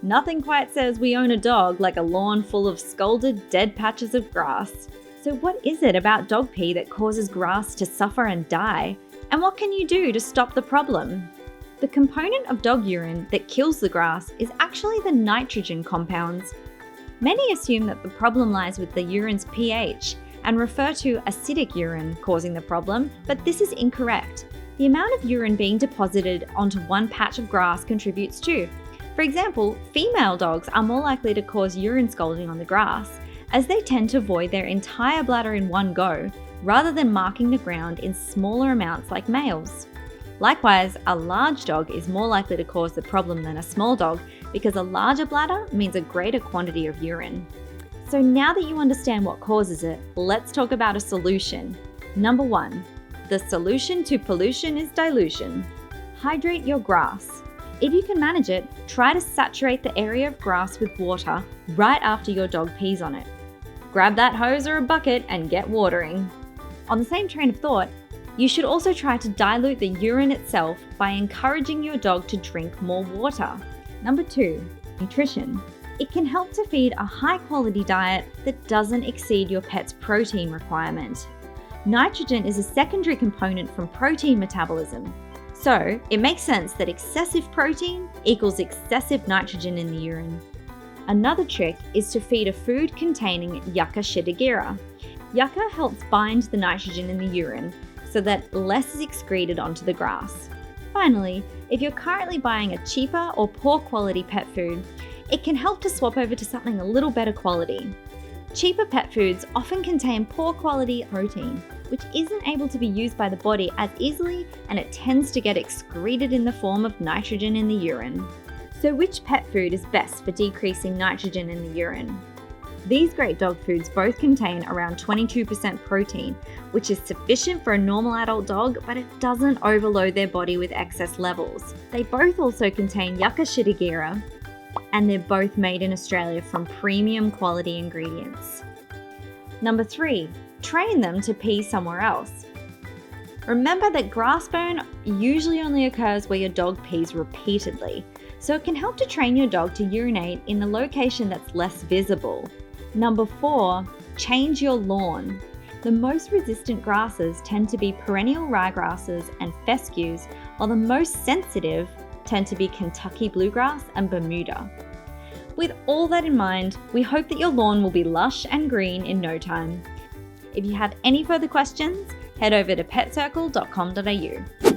Nothing quite says we own a dog like a lawn full of scalded, dead patches of grass. So what is it about dog pee that causes grass to suffer and die? And what can you do to stop the problem? The component of dog urine that kills the grass is actually the nitrogen compounds. Many assume that the problem lies with the urine's pH and refer to acidic urine causing the problem, but this is incorrect. The amount of urine being deposited onto one patch of grass contributes too. For example, female dogs are more likely to cause urine scalding on the grass, as they tend to void their entire bladder in one go, rather than marking the ground in smaller amounts like males. Likewise, a large dog is more likely to cause the problem than a small dog because a larger bladder means a greater quantity of urine. So now that you understand what causes it, let's talk about a solution. Number 1. The solution to pollution is dilution. Hydrate your grass. If you can manage it, try to saturate the area of grass with water right after your dog pees on it. Grab that hose or a bucket and get watering. On the same train of thought, you should also try to dilute the urine itself by encouraging your dog to drink more water. Number 2, nutrition. It can help to feed a high-quality diet that doesn't exceed your pet's protein requirement. Nitrogen is a secondary component from protein metabolism, so it makes sense that excessive protein equals excessive nitrogen in the urine. Another trick is to feed a food containing yucca schidigera. Yucca helps bind the nitrogen in the urine so that less is excreted onto the grass. Finally, if you're currently buying a cheaper or poor quality pet food, it can help to swap over to something a little better quality. Cheaper pet foods often contain poor quality protein, which isn't able to be used by the body as easily, and it tends to get excreted in the form of nitrogen in the urine. So which pet food is best for decreasing nitrogen in the urine? These great dog foods both contain around 22% protein, which is sufficient for a normal adult dog, but it doesn't overload their body with excess levels. They both also contain yucca schidigera, and they're both made in Australia from premium quality ingredients. Number 3, train them to pee somewhere else. Remember that grass burn usually only occurs where your dog pees repeatedly, so it can help to train your dog to urinate in a location that's less visible. Number 4, change your lawn. The most resistant grasses tend to be perennial ryegrasses and fescues, while the most sensitive tend to be Kentucky bluegrass and Bermuda. With all that in mind, we hope that your lawn will be lush and green in no time. If you have any further questions, head over to petcircle.com.au.